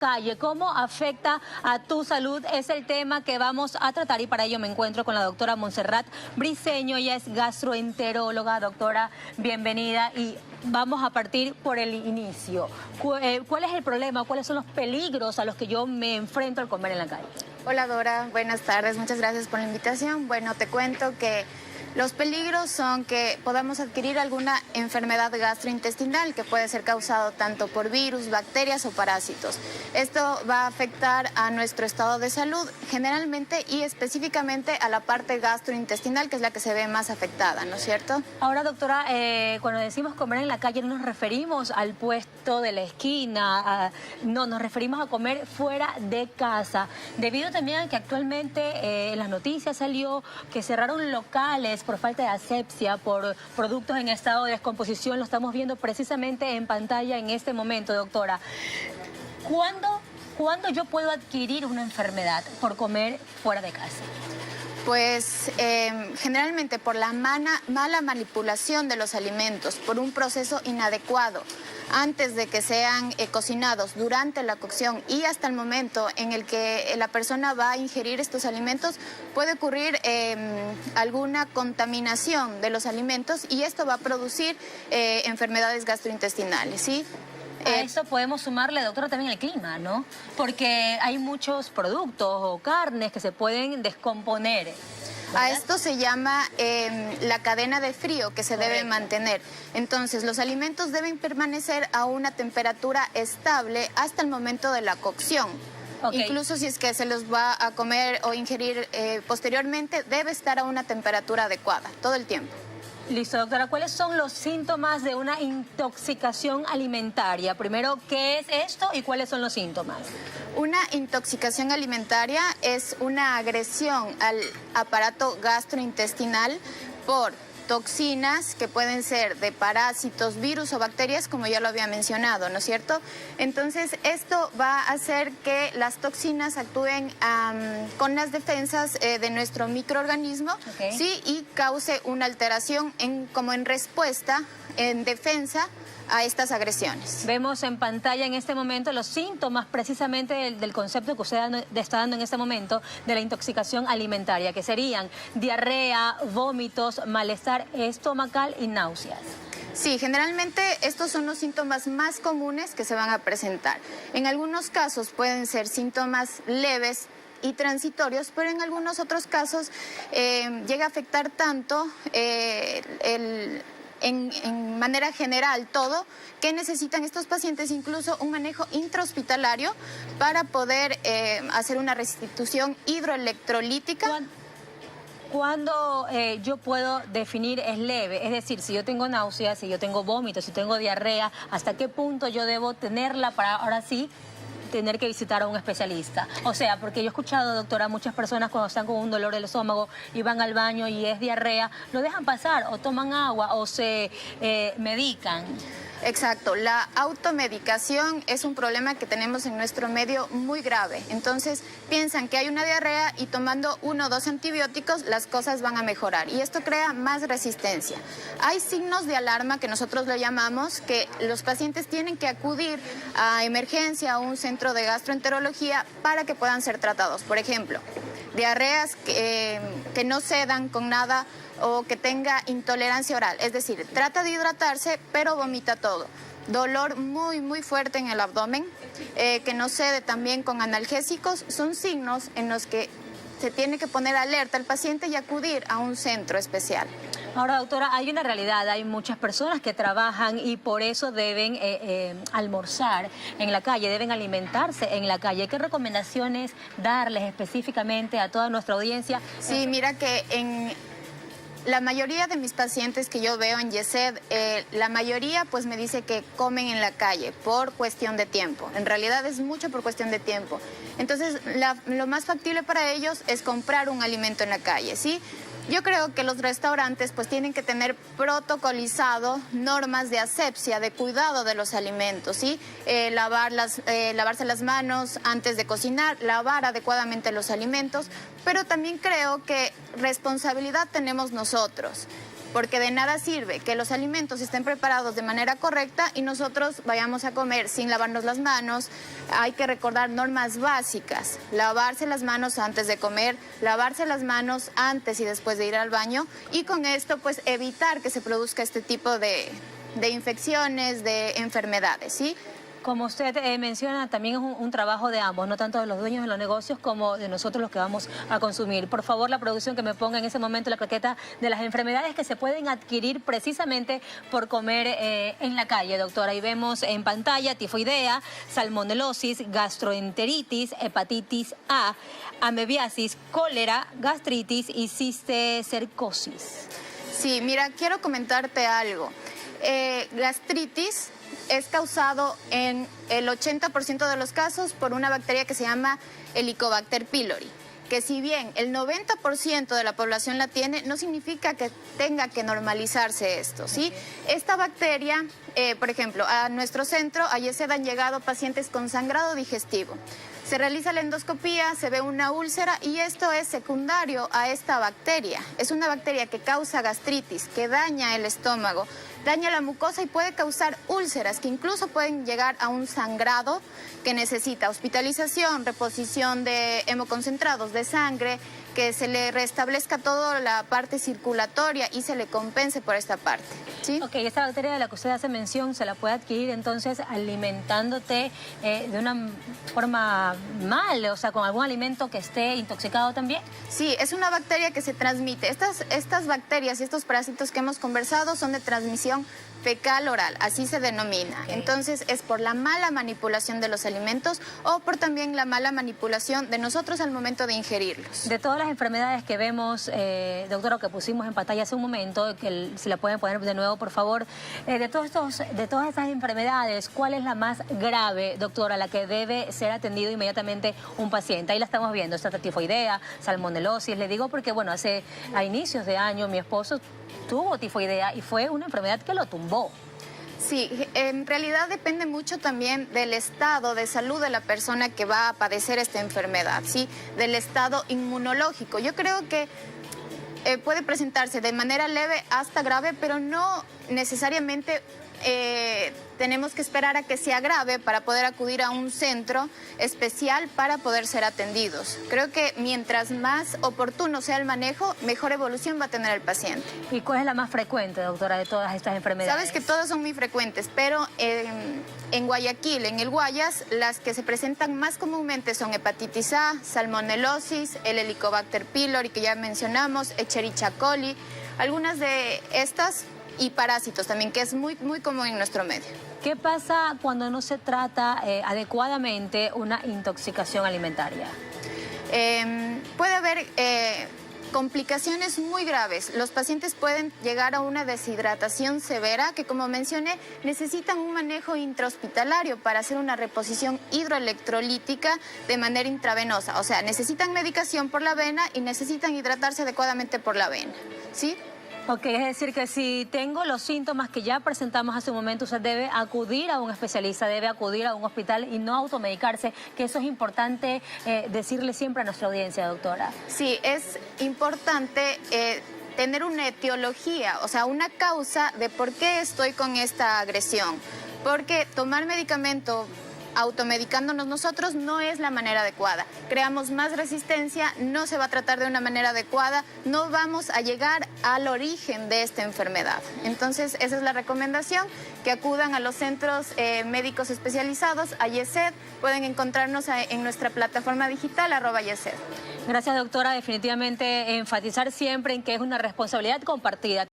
calle, ¿cómo afecta a tu salud? Es el tema que vamos a tratar y para ello me encuentro con la doctora Montserrat Briceño. Ella es gastroenteróloga. Doctora, bienvenida y vamos a partir por el inicio. ¿Cuál es el problema? ¿Cuáles son los peligros a los que yo me enfrento al comer en la calle? Hola Dora, buenas tardes, muchas gracias por la invitación. Bueno, te cuento que los peligros son que podamos adquirir alguna enfermedad gastrointestinal que puede ser causado tanto por virus, bacterias o parásitos. Esto va a afectar a nuestro estado de salud generalmente y específicamente a la parte gastrointestinal, que es la que se ve más afectada, ¿no es cierto? Ahora, doctora, cuando decimos comer en la calle no nos referimos al puesto de la esquina, no, nos referimos a comer fuera de casa, debido también a que actualmente en las noticias salió que cerraron locales por falta de asepsia, por productos en estado de descomposición. Lo estamos viendo precisamente en pantalla en este momento, doctora. ¿Cuándo yo puedo adquirir una enfermedad por comer fuera de casa? Pues generalmente por la mala manipulación de los alimentos, por un proceso inadecuado, antes de que sean cocinados, durante la cocción y hasta el momento en el que la persona va a ingerir estos alimentos, puede ocurrir alguna contaminación de los alimentos y esto va a producir enfermedades gastrointestinales, ¿sí? A eso podemos sumarle, doctora, también el clima, ¿no? Porque hay muchos productos o carnes que se pueden descomponer, ¿verdad? A esto se llama la cadena de frío que se debe mantener. Entonces, los alimentos deben permanecer a una temperatura estable hasta el momento de la cocción. Okay. Incluso si es que se los va a comer o ingerir posteriormente, debe estar a una temperatura adecuada todo el tiempo. Listo, doctora. ¿Cuáles son los síntomas de una intoxicación alimentaria? Primero, ¿qué es esto y cuáles son los síntomas? Una intoxicación alimentaria es una agresión al aparato gastrointestinal por toxinas que pueden ser de parásitos, virus o bacterias, como ya lo había mencionado, ¿no es cierto? Entonces, esto va a hacer que las toxinas actúen con las defensas de nuestro microorganismo, okay, ¿sí? Y cause una alteración como en respuesta, en defensa a estas agresiones. Vemos en pantalla en este momento los síntomas precisamente del concepto que usted está dando en este momento de la intoxicación alimentaria, que serían diarrea, vómitos, malestar estomacal y náuseas. Sí, generalmente estos son los síntomas más comunes que se van a presentar. En algunos casos pueden ser síntomas leves y transitorios, pero en algunos otros casos llega a afectar tanto en manera general todo, que necesitan estos pacientes incluso un manejo intrahospitalario para poder hacer una restitución hidroelectrolítica. ¿Cuándo yo puedo definir es leve? Es decir, si yo tengo náuseas, si yo tengo vómitos, si tengo diarrea, ¿hasta qué punto yo debo tenerla para ahora sí tener que visitar a un especialista? O sea, porque yo he escuchado, doctora, muchas personas cuando están con un dolor del estómago y van al baño y es diarrea, lo dejan pasar o toman agua o se medican. Exacto, la automedicación es un problema que tenemos en nuestro medio muy grave. Entonces piensan que hay una diarrea y tomando 1 o 2 antibióticos las cosas van a mejorar y esto crea más resistencia. Hay signos de alarma que nosotros lo llamamos, que los pacientes tienen que acudir a emergencia, a un centro de gastroenterología para que puedan ser tratados. Por ejemplo, diarreas que no cedan con nada o que tenga intolerancia oral, es decir, trata de hidratarse pero vomita todo. Dolor muy fuerte en el abdomen, que no cede también con analgésicos, son signos en los que se tiene que poner alerta al paciente y acudir a un centro especial. Ahora, doctora, hay una realidad, hay muchas personas que trabajan y por eso deben almorzar en la calle, deben alimentarse en la calle. ¿Qué recomendaciones darles específicamente a toda nuestra audiencia? Sí, mira que en la mayoría de mis pacientes que yo veo en YESED, la mayoría pues me dice que comen en la calle por cuestión de tiempo. En realidad es mucho por cuestión de tiempo. Entonces, lo más factible para ellos es comprar un alimento en la calle, ¿sí? Yo creo que los restaurantes pues tienen que tener protocolizado normas de asepsia, de cuidado de los alimentos, ¿sí? Lavarse las manos antes de cocinar, lavar adecuadamente los alimentos, pero también creo que responsabilidad tenemos nosotros. porque de nada sirve que los alimentos estén preparados de manera correcta y nosotros vayamos a comer sin lavarnos las manos. Hay que recordar normas básicas: lavarse las manos antes de comer, lavarse las manos antes y después de ir al baño, y con esto pues evitar que se produzca este tipo de infecciones, de enfermedades, ¿sí? Como usted menciona, también es un trabajo de ambos, no tanto de los dueños de los negocios como de nosotros los que vamos a consumir. Por favor, la producción, que me ponga en ese momento la claqueta de las enfermedades que se pueden adquirir precisamente por comer en la calle, doctora. Y vemos en pantalla tifoidea, salmonelosis, gastroenteritis, hepatitis A, amebiasis, cólera, gastritis y cisticercosis. Sí, mira, quiero comentarte algo. Gastritis es causado en el 80% de los casos por una bacteria que se llama Helicobacter pylori, que si bien el 90% de la población la tiene, no significa que tenga que normalizarse esto, ¿sí? Esta bacteria, por ejemplo, a nuestro centro, a YESED, han llegado pacientes con sangrado digestivo. Se realiza la endoscopía, se ve una úlcera y esto es secundario a esta bacteria. Es una bacteria que causa gastritis, que daña el estómago, daña la mucosa y puede causar úlceras que incluso pueden llegar a un sangrado que necesita hospitalización, reposición de hemoconcentrados de sangre, que se le restablezca toda la parte circulatoria y se le compense por esta parte, ¿sí? Ok, esta bacteria de la que usted hace mención se la puede adquirir entonces alimentándote de una forma mal, o sea, con algún alimento que esté intoxicado también. Sí, es una bacteria que se transmite. Estas bacterias y estos parásitos que hemos conversado son de transmisión fecal oral, así se denomina. Okay. Entonces es por la mala manipulación de los alimentos o por también la mala manipulación de nosotros al momento de ingerirlos. De todas las enfermedades que vemos, doctora, que pusimos en pantalla hace un momento, que si la pueden poner de nuevo, por favor, de todas estas enfermedades, ¿cuál es la más grave, doctora, la que debe ser atendido inmediatamente un paciente? Ahí la estamos viendo, esta tifoidea, salmonelosis. Le digo porque, bueno, a inicios de año mi esposo tuvo tifoidea y fue una enfermedad que lo tumbó. Sí, en realidad depende mucho también del estado de salud de la persona que va a padecer esta enfermedad, ¿sí? Del estado inmunológico. Yo creo que puede presentarse de manera leve hasta grave, pero no necesariamente tenemos que esperar a que sea grave para poder acudir a un centro especial para poder ser atendidos. Creo que mientras más oportuno sea el manejo, mejor evolución va a tener el paciente. ¿Y cuál es la más frecuente, doctora, de todas estas enfermedades? Sabes que todas son muy frecuentes, pero en Guayaquil, en el Guayas, las que se presentan más comúnmente son hepatitis A, salmonelosis, el Helicobacter pylori que ya mencionamos, Escherichia coli, algunas de estas, y parásitos también, que es muy común en nuestro medio. ¿Qué pasa cuando no se trata adecuadamente una intoxicación alimentaria? Puede haber complicaciones muy graves. Los pacientes pueden llegar a una deshidratación severa que, como mencioné, necesitan un manejo intrahospitalario para hacer una reposición hidroelectrolítica de manera intravenosa. O sea, necesitan medicación por la vena y necesitan hidratarse adecuadamente por la vena, ¿sí? Ok, es decir que si tengo los síntomas que ya presentamos hace un momento, usted debe acudir a un especialista, debe acudir a un hospital y no automedicarse, que eso es importante decirle siempre a nuestra audiencia, doctora. Sí, es importante tener una etiología, o sea, una causa de por qué estoy con esta agresión. Porque tomar medicamento automedicándonos nosotros no es la manera adecuada. Creamos más resistencia, no se va a tratar de una manera adecuada, no vamos a llegar al origen de esta enfermedad. Entonces, esa es la recomendación, que acudan a los centros médicos especializados, a YESED. Pueden encontrarnos en nuestra plataforma digital, @YESED. Gracias, doctora. Definitivamente enfatizar siempre en que es una responsabilidad compartida.